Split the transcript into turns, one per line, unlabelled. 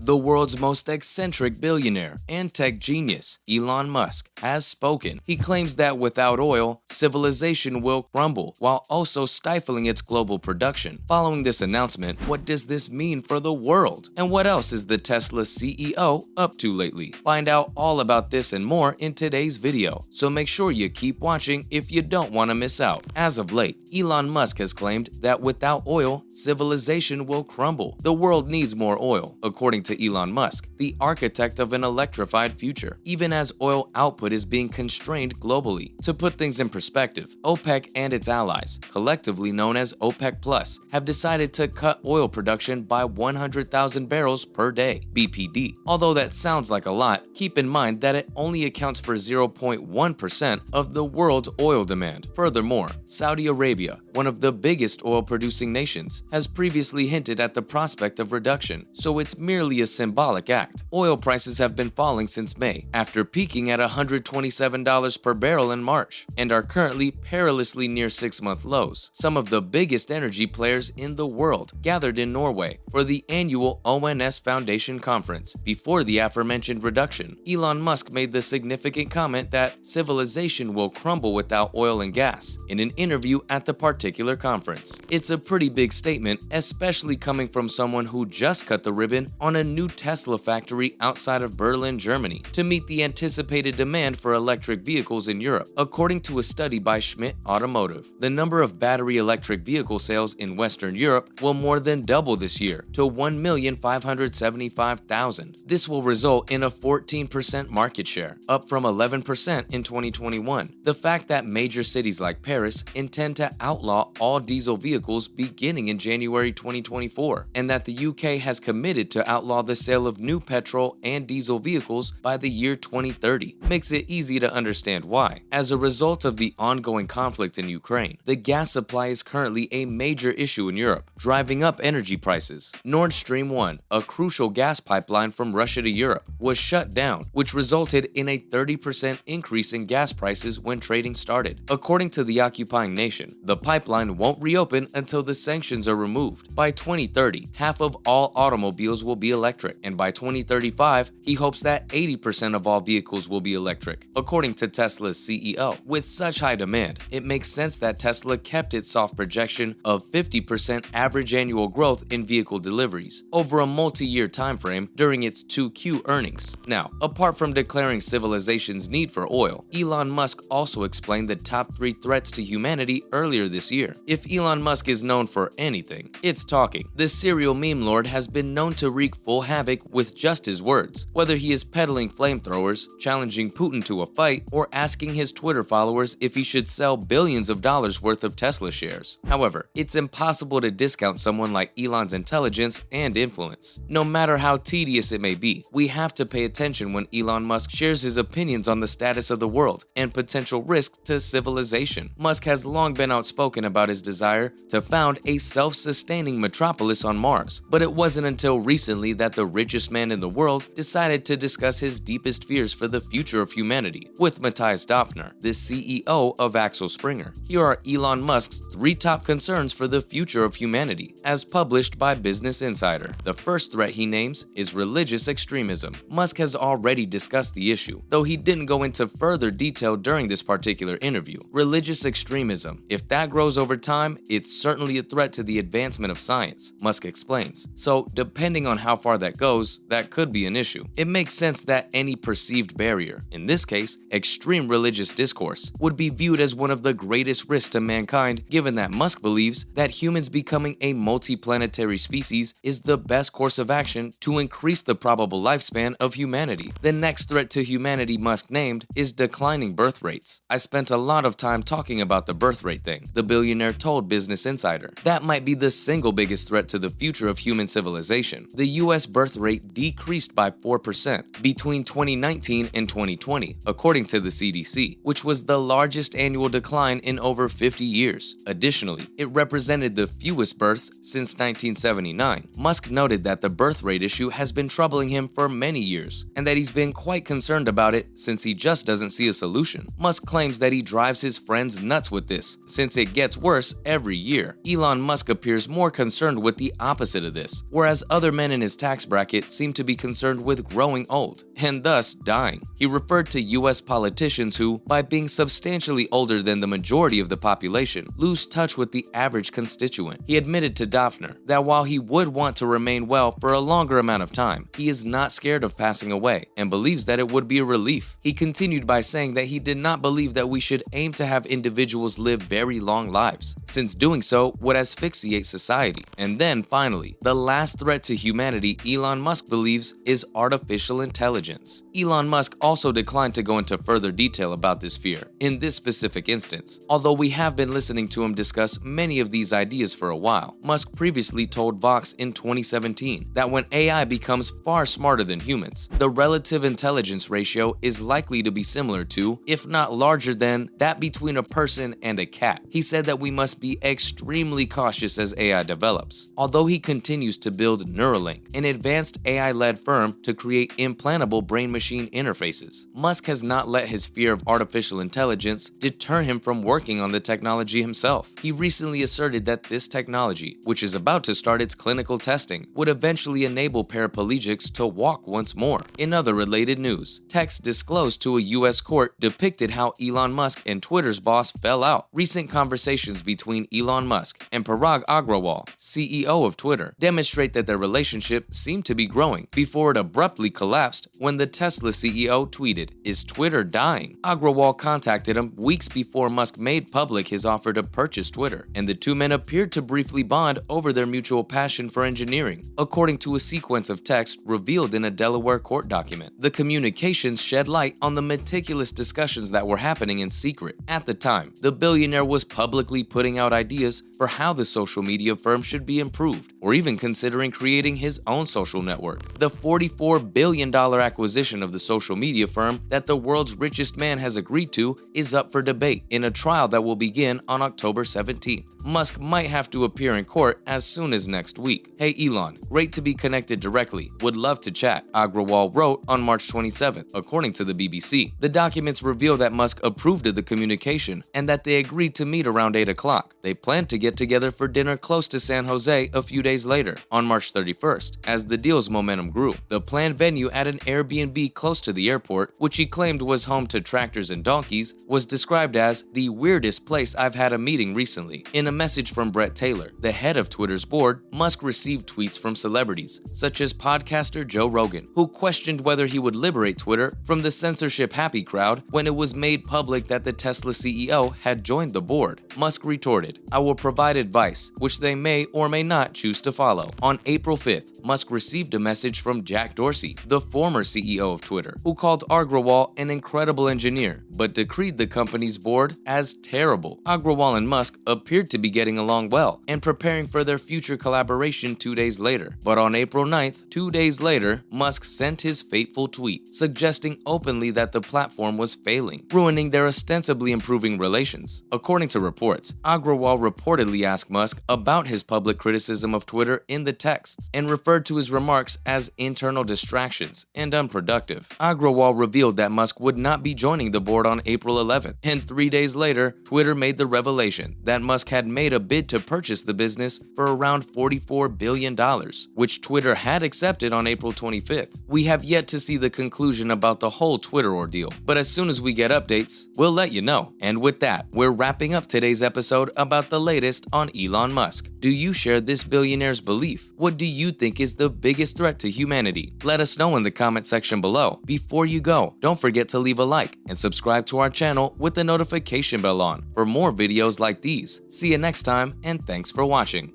The world's most eccentric billionaire and tech genius, Elon Musk, has spoken. He claims that without oil, civilization will crumble, while also stifling its global production. Following this announcement, what does this mean for the world? And what else is the Tesla CEO up to lately? Find out all about this and more in today's video, so make sure you keep watching if you don't want to miss out. As of late, Elon Musk has claimed that without oil, civilization will crumble. The world needs more oil, according to Elon Musk, the architect of an electrified future, even as oil output is being constrained globally. To put things in perspective, OPEC and its allies, collectively known as OPEC+, have decided to cut oil production by 100,000 barrels per day, BPD. Although that sounds like a lot, keep in mind that it only accounts for 0.1% of the world's oil demand. Furthermore, Saudi Arabia, one of the biggest oil-producing nations, has previously hinted at the prospect of reduction, so it's merely a symbolic act. Oil prices have been falling since May, after peaking at $127 per barrel in March, and are currently perilously near 6-month lows. Some of the biggest energy players in the world gathered in Norway for the annual ONS Foundation conference. Before the aforementioned reduction, Elon Musk made the significant comment that civilization will crumble without oil and gas in an interview at the particular conference. It's a pretty big statement, especially coming from someone who just cut the ribbon on a new Tesla factory outside of Berlin, Germany, to meet the anticipated demand for electric vehicles in Europe. According to a study by Schmidt Automotive, the number of battery electric vehicle sales in Western Europe will more than double this year to 1,575,000. This will result in a 14% market share, up from 11% in 2021. The fact that major cities like Paris intend to outlaw all diesel vehicles beginning in January 2024, and that the UK has committed to outlaw the sale of new petrol and diesel vehicles by the year 2030 makes it easy to understand why. As a result of the ongoing conflict in Ukraine, the gas supply is currently a major issue in Europe, driving up energy prices. Nord Stream 1, a crucial gas pipeline from Russia to Europe, was shut down, which resulted in a 30% increase in gas prices when trading started. According to the occupying nation, the pipeline won't reopen until the sanctions are removed. By 2030, half of all automobiles will be electric, and by 2035, he hopes that 80% of all vehicles will be electric, according to Tesla's CEO. With such high demand, it makes sense that Tesla kept its soft projection of 50% average annual growth in vehicle deliveries over a multi-year timeframe during its 2Q earnings. Now, apart from declaring civilization's need for oil, Elon Musk also explained the top 3 threats to humanity earlier this year. If Elon Musk is known for anything, it's talking. The serial meme lord has been known to wreak full havoc with just his words, whether he is peddling flamethrowers, challenging Putin to a fight, or asking his Twitter followers if he should sell billions of dollars worth of Tesla shares. However, it's impossible to discount someone like Elon's intelligence and influence. No matter how tedious it may be, we have to pay attention when Elon Musk shares his opinions on the status of the world and potential risks to civilization. Musk has long been outspoken about his desire to found a self-sustaining metropolis on Mars, but it wasn't until recently that the richest man in the world decided to discuss his deepest fears for the future of humanity with Matthias Döpfner, the CEO of Axel Springer. Here are Elon Musk's 3 top concerns for the future of humanity, as published by Business Insider. The first threat he names is religious extremism. Musk has already discussed the issue, though he didn't go into further detail during this particular interview. Religious extremism, if that grows over time, it's certainly a threat to the advancement of science, Musk explains. So, depending on how far that goes, that could be an issue. It makes sense that any perceived barrier, in this case, extreme religious discourse, would be viewed as one of the greatest risks to mankind, given that Musk believes that humans becoming a multiplanetary species is the best course of action to increase the probable lifespan of humanity. The next threat to humanity Musk named is declining birth rates. I spent a lot of time talking about the birth rate thing, the billionaire told Business Insider. That might be the single biggest threat to the future of human civilization. The US birth rate decreased by 4% between 2019 and 2020, according to the CDC, which was the largest annual decline in over 50 years. Additionally, it represented the fewest births since 1979. Musk noted that the birth rate issue has been troubling him for many years, and that he's been quite concerned about it since he just doesn't see a solution. Musk claims that he drives his friends nuts with this, since it gets worse every year. Elon Musk appears more concerned with the opposite of this, whereas other men in his tax bracket seem to be concerned with growing old, and thus dying. He referred to US politicians who, by being substantially older than the majority of the population, lose touch with the average constituent. He admitted to Daphner that while he would want to remain well for a longer amount of time, he is not scared of passing away and believes that it would be a relief. He continued by saying that he did not believe that we should aim to have individuals live very long lives, since doing so would asphyxiate society. And then finally, the last threat to humanity Elon Musk believes is artificial intelligence. Elon Musk also declined to go into further detail about this fear in this specific instance. Although we have been listening to him discuss many of these ideas for a while, Musk previously told Vox in 2017 that when AI becomes far smarter than humans, the relative intelligence ratio is likely to be similar to, if not larger than, that between a person and a cat. He said that we must be extremely cautious as AI develops. Although he continues to build Neuralink, an advanced AI-led firm to create implantable brain-machine interfaces, Musk has not let his fear of artificial intelligence deter him from working on the technology himself. He recently asserted that this technology, which is about to start its clinical testing, would eventually enable paraplegics to walk once more. In other related news, texts disclosed to a US court depicted how Elon Musk and Twitter's boss fell out. Recent conversations between Elon Musk and Parag Agrawal, CEO of Twitter, demonstrate that their relationship seemed to be growing before it abruptly collapsed when the Tesla CEO tweeted, "Is Twitter dying?" Agrawal contacted him weeks before Musk made public his offer to purchase Twitter, and the two men appeared to briefly bond over their mutual passion for engineering, according to a sequence of text revealed in a Delaware court document. The communications shed light on the meticulous discussions that were happening in secret. At the time, the billionaire was publicly putting out ideas for how the social media firm should be improved, or even considering creating his own social network. The $44 billion acquisition of the social media firm that the world's richest man has agreed to is up for debate in a trial that will begin on October 17th. Musk might have to appear in court as soon as next week. "Hey Elon, great to be connected directly. Would love to chat," Agrawal wrote on March 27th, according to the BBC. The documents reveal that Musk approved of the communication and that they agreed to meet around 8 o'clock. They planned to get together for dinner close to San Jose a few days later, on March 31st, as the deal's momentum grew. The planned venue at an Airbnb close to the airport, which he claimed was home to tractors and donkeys, was described as the weirdest place I've had a meeting recently. In a message from Brett Taylor, the head of Twitter's board, Musk received tweets from celebrities, such as podcaster Joe Rogan, who questioned whether he would liberate Twitter from the censorship-happy crowd when it was made public that the Tesla CEO had joined the board. Musk retorted, "I will provide advice, which they may or may not choose to follow." On April 5th, Musk received a message from Jack Dorsey, the former CEO of Twitter, who called Agrawal an incredible engineer, but decreed the company's board as terrible. Agrawal and Musk appeared to be getting along well and preparing for their future collaboration 2 days later. But on April 9th, 2 days later, Musk sent his fateful tweet, suggesting openly that the platform was failing, ruining their ostensibly improving relations. According to reports, Agrawal reportedly asked Musk about his public criticism of Twitter in the texts and referred to his remarks as internal distractions and unproductive. Agrawal revealed that Musk would not be joining the board on April 11th, and 3 days later, Twitter made the revelation that Musk had made a bid to purchase the business for around $44 billion, which Twitter had accepted on April 25th. We have yet to see the conclusion about the whole Twitter ordeal, but as soon as we get updates, we'll let you know. And with that, we're wrapping up today's episode about the latest on Elon Musk. Do you share this billionaire's belief? What do you think is the biggest threat to humanity? Let us know in the comment section below. Before you go, don't forget to leave a like and subscribe to our channel with the notification bell on for more videos like these. See you next time, and thanks for watching.